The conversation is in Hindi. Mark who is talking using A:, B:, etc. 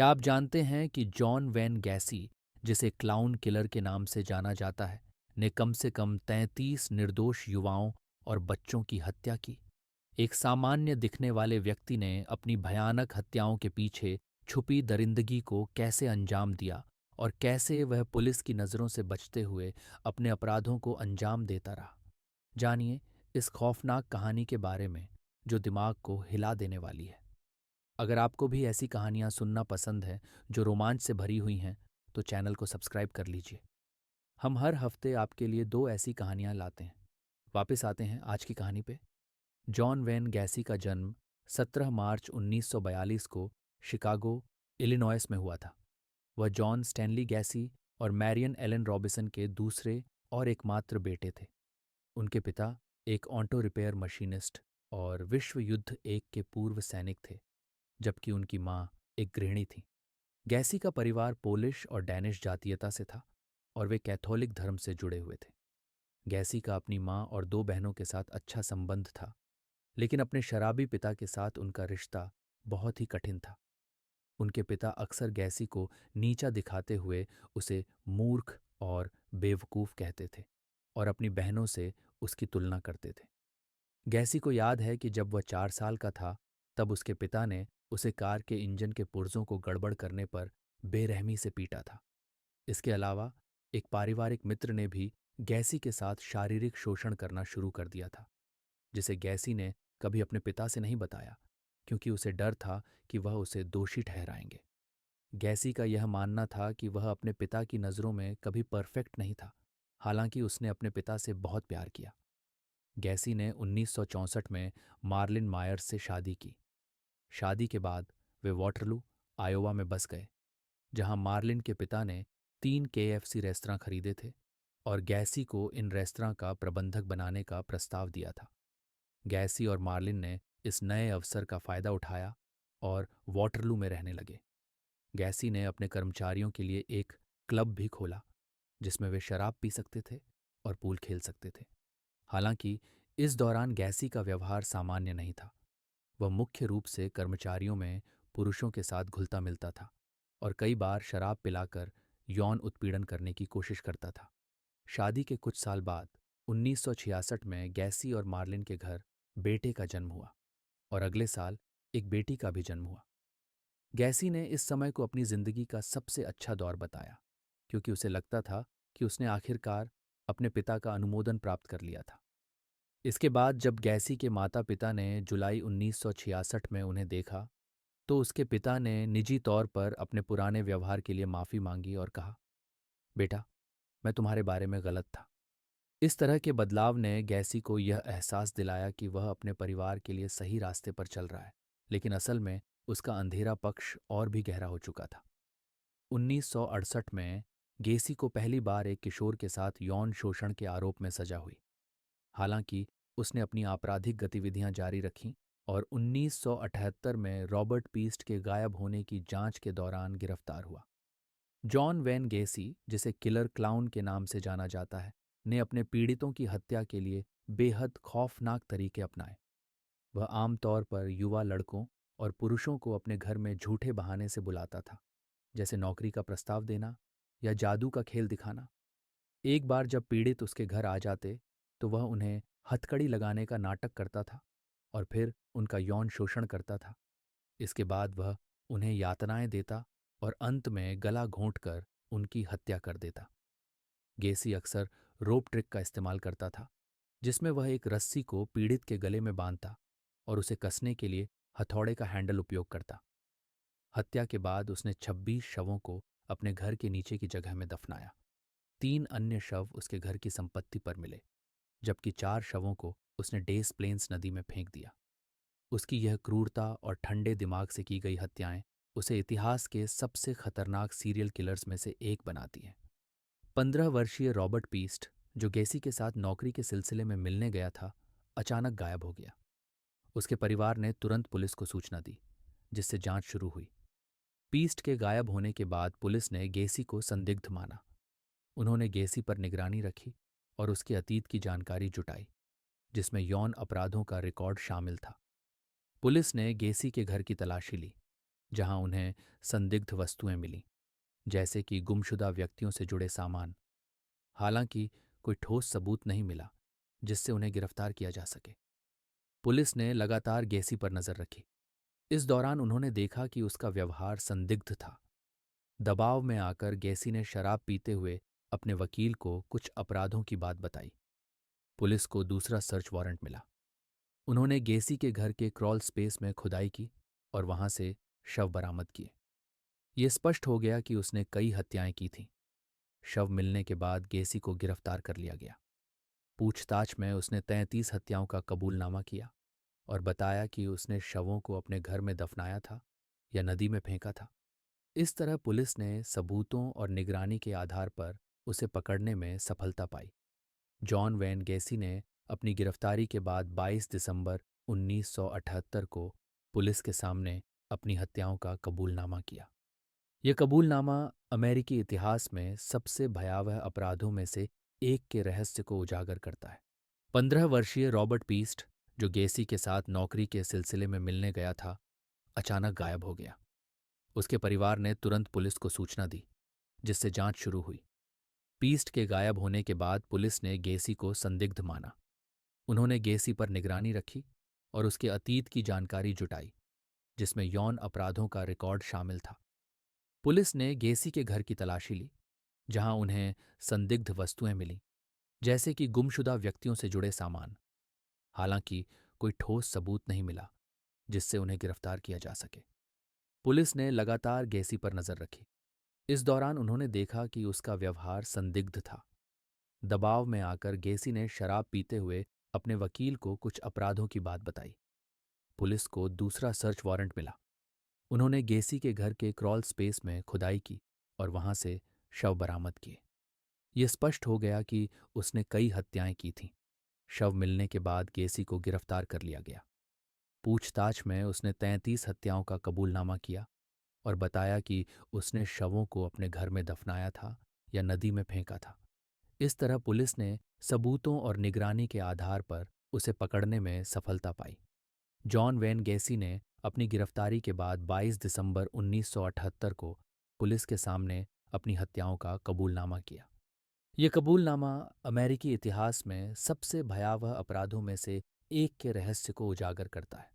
A: क्या आप जानते हैं कि जॉन वैन गैसी, जिसे क्लाउन किलर के नाम से जाना जाता है, ने कम से कम 33 निर्दोष युवाओं और बच्चों की हत्या की? एक सामान्य दिखने वाले व्यक्ति ने अपनी भयानक हत्याओं के पीछे छुपी दरिंदगी को कैसे अंजाम दिया और कैसे वह पुलिस की नज़रों से बचते हुए अपने अपराधों को अंजाम देता रहा। जानिए इस खौफनाक कहानी के बारे में जो दिमाग को हिला देने वाली है। अगर आपको भी ऐसी कहानियां सुनना पसंद है जो रोमांच से भरी हुई हैं, तो चैनल को सब्सक्राइब कर लीजिए। हम हर हफ्ते आपके लिए दो ऐसी कहानियां लाते हैं। वापस आते हैं आज की कहानी पे। जॉन वेन गैसी का जन्म 17 मार्च 1942 को शिकागो, इलिनॉयस में हुआ था। वह जॉन स्टैनली गैसी और मैरियन एलन रॉबिसन के दूसरे और एकमात्र बेटे थे। उनके पिता एक ऑटो रिपेयर मशीनिस्ट और विश्व युद्ध एक के पूर्व सैनिक थे, जबकि उनकी मां एक गृहिणी थी। गैसी का परिवार पोलिश और डैनिश जातीयता से था और वे कैथोलिक धर्म से जुड़े हुए थे। गैसी का अपनी मां और दो बहनों के साथ अच्छा संबंध था, लेकिन अपने शराबी पिता के साथ उनका रिश्ता बहुत ही कठिन था। उनके पिता अक्सर गैसी को नीचा दिखाते हुए उसे मूर्ख और बेवकूफ़ कहते थे और अपनी बहनों से उसकी तुलना करते थे। गैसी को याद है कि जब वह 4 साल का था, तब उसके पिता ने उसे कार के इंजन के पुर्जों को गड़बड़ करने पर बेरहमी से पीटा था। इसके अलावा एक पारिवारिक मित्र ने भी गैसी के साथ शारीरिक शोषण करना शुरू कर दिया था, जिसे गैसी ने कभी अपने पिता से नहीं बताया, क्योंकि उसे डर था कि वह उसे दोषी ठहराएंगे। गैसी का यह मानना था कि वह अपने पिता की नज़रों में कभी परफेक्ट नहीं था, हालांकि उसने अपने पिता से बहुत प्यार किया। गैसी ने 1964 में मार्लिन मायर्स से शादी की। शादी के बाद वे वॉटरलू, आयोवा में बस गए, जहां मार्लिन के पिता ने 3 केएफसी रेस्तरां खरीदे थे और गैसी को इन रेस्तरां का प्रबंधक बनाने का प्रस्ताव दिया था। गैसी और मार्लिन ने इस नए अवसर का फायदा उठाया और वॉटरलू में रहने लगे। गैसी ने अपने कर्मचारियों के लिए एक क्लब भी खोला, जिसमें वे शराब पी सकते थे और पूल खेल सकते थे। हालांकि इस दौरान गैसी का व्यवहार सामान्य नहीं था। वह मुख्य रूप से कर्मचारियों में पुरुषों के साथ घुलता मिलता था और कई बार शराब पिलाकर यौन उत्पीड़न करने की कोशिश करता था। शादी के कुछ साल बाद 1966 में गैसी और मार्लिन के घर बेटे का जन्म हुआ और अगले साल एक बेटी का भी जन्म हुआ। गैसी ने इस समय को अपनी जिंदगी का सबसे अच्छा दौर बताया, क्योंकि उसे लगता था कि उसने आखिरकार अपने पिता का अनुमोदन प्राप्त कर लिया था। इसके बाद जब गैसी के माता पिता ने जुलाई 1966 में उन्हें देखा, तो उसके पिता ने निजी तौर पर अपने पुराने व्यवहार के लिए माफ़ी मांगी और कहा, बेटा, मैं तुम्हारे बारे में गलत था। इस तरह के बदलाव ने गैसी को यह एहसास दिलाया कि वह अपने परिवार के लिए सही रास्ते पर चल रहा है, लेकिन असल में उसका अंधेरा पक्ष और भी गहरा हो चुका था। 1968 में गेसी को पहली बार एक किशोर के साथ यौन शोषण के आरोप में सजा हुई। हालांकि उसने अपनी आपराधिक गतिविधियां जारी रखीं और 1978 में रॉबर्ट पीस्ट के गायब होने की जांच के दौरान गिरफ्तार हुआ। जॉन वैन गैसी, जिसे किलर क्लाउन के नाम से जाना जाता है, ने अपने पीड़ितों की हत्या के लिए बेहद खौफनाक तरीके अपनाए। वह आमतौर पर युवा लड़कों और पुरुषों को अपने घर में झूठे बहाने से बुलाता था, जैसे नौकरी का प्रस्ताव देना या जादू का खेल दिखाना। एक बार जब पीड़ित उसके घर आ जाते, तो वह उन्हें हथकड़ी लगाने का नाटक करता था और फिर उनका यौन शोषण करता था। इसके बाद वह उन्हें यातनाएं देता और अंत में गला घोंटकर उनकी हत्या कर देता। गेसी अक्सर रोप ट्रिक का इस्तेमाल करता था, जिसमें वह एक रस्सी को पीड़ित के गले में बांधता और उसे कसने के लिए हथौड़े का हैंडल उपयोग करता। हत्या के बाद उसने 26 शवों को अपने घर के नीचे की जगह में दफनाया। 3 अन्य शव उसके घर की संपत्ति पर मिले, जबकि 4 शवों को उसने डेस प्लेन्स नदी में फेंक दिया। उसकी यह क्रूरता और ठंडे दिमाग से की गई हत्याएं उसे इतिहास के सबसे खतरनाक सीरियल किलर्स में से एक बनाती हैं। 15 वर्षीय रॉबर्ट पीस्ट, जो गेसी के साथ नौकरी के सिलसिले में मिलने गया था, अचानक गायब हो गया। उसके परिवार ने तुरंत पुलिस को सूचना दी, जिससे जांच शुरू हुई। पीस्ट के गायब होने के बाद पुलिस ने गेसी को संदिग्ध माना। उन्होंने गेसी पर निगरानी रखी और उसके अतीत की जानकारी जुटाई, जिसमें यौन अपराधों का रिकॉर्ड शामिल था। पुलिस ने गेसी के घर की तलाशी ली, जहां उन्हें संदिग्ध वस्तुएं मिलीं, जैसे कि गुमशुदा व्यक्तियों से जुड़े सामान। हालांकि कोई ठोस सबूत नहीं मिला जिससे उन्हें गिरफ्तार किया जा सके। पुलिस ने लगातार गेसी पर नजर रखी। इस दौरान उन्होंने देखा कि उसका व्यवहार संदिग्ध था। दबाव में आकर गेसी ने शराब पीते हुए अपने वकील को कुछ अपराधों की बात बताई। पुलिस को दूसरा सर्च वारंट मिला। उन्होंने गेसी के घर के क्रॉल स्पेस में खुदाई की और वहां से शव बरामद किए। ये स्पष्ट हो गया कि उसने कई हत्याएं की थीं। शव मिलने के बाद गेसी को गिरफ्तार कर लिया गया। पूछताछ में उसने 33 हत्याओं का कबूलनामा किया और बताया कि उसने शवों को अपने घर में दफनाया था या नदी में फेंका था। इस तरह पुलिस ने सबूतों और निगरानी के आधार पर उसे पकड़ने में सफलता पाई। जॉन वेन गैसी ने अपनी गिरफ्तारी के बाद 22 दिसंबर 1978 को पुलिस के सामने अपनी हत्याओं का कबूलनामा किया। यह कबूलनामा अमेरिकी इतिहास में सबसे भयावह अपराधों में से एक के रहस्य को उजागर करता है। 15 वर्षीय रॉबर्ट पीस्ट, जो गेसी के साथ नौकरी के सिलसिले में मिलने गया था, अचानक गायब हो गया। उसके परिवार ने तुरंत पुलिस को सूचना दी, जिससे जांच शुरू हुई। पीस्ट के गायब होने के बाद पुलिस ने गेसी को संदिग्ध माना। उन्होंने गेसी पर निगरानी रखी और उसके अतीत की जानकारी जुटाई, जिसमें यौन अपराधों का रिकॉर्ड शामिल था। पुलिस ने गेसी के घर की तलाशी ली, जहां उन्हें संदिग्ध वस्तुएं मिलीं, जैसे कि गुमशुदा व्यक्तियों से जुड़े सामान। हालांकि कोई ठोस सबूत नहीं मिला जिससे उन्हें गिरफ्तार किया जा सके। पुलिस ने लगातार गेसी पर नजर रखी। इस दौरान उन्होंने देखा कि उसका व्यवहार संदिग्ध था। दबाव में आकर गेसी ने शराब पीते हुए अपने वकील को कुछ अपराधों की बात बताई। पुलिस को दूसरा सर्च वारंट मिला। उन्होंने गेसी के घर के क्रॉल स्पेस में खुदाई की और वहां से शव बरामद किए। ये स्पष्ट हो गया कि उसने कई हत्याएं की थीं। शव मिलने के बाद गेसी को गिरफ्तार कर लिया गया। पूछताछ में उसने 33 हत्याओं का कबूलनामा किया और बताया कि उसने शवों को अपने घर में दफनाया था या नदी में फेंका था। इस तरह पुलिस ने सबूतों और निगरानी के आधार पर उसे पकड़ने में सफलता पाई। जॉन वेन गैसी ने अपनी गिरफ्तारी के बाद 22 दिसंबर 1978 को पुलिस के सामने अपनी हत्याओं का कबूलनामा किया। ये कबूलनामा अमेरिकी इतिहास में सबसे भयावह अपराधों में से एक के रहस्य को उजागर करता है।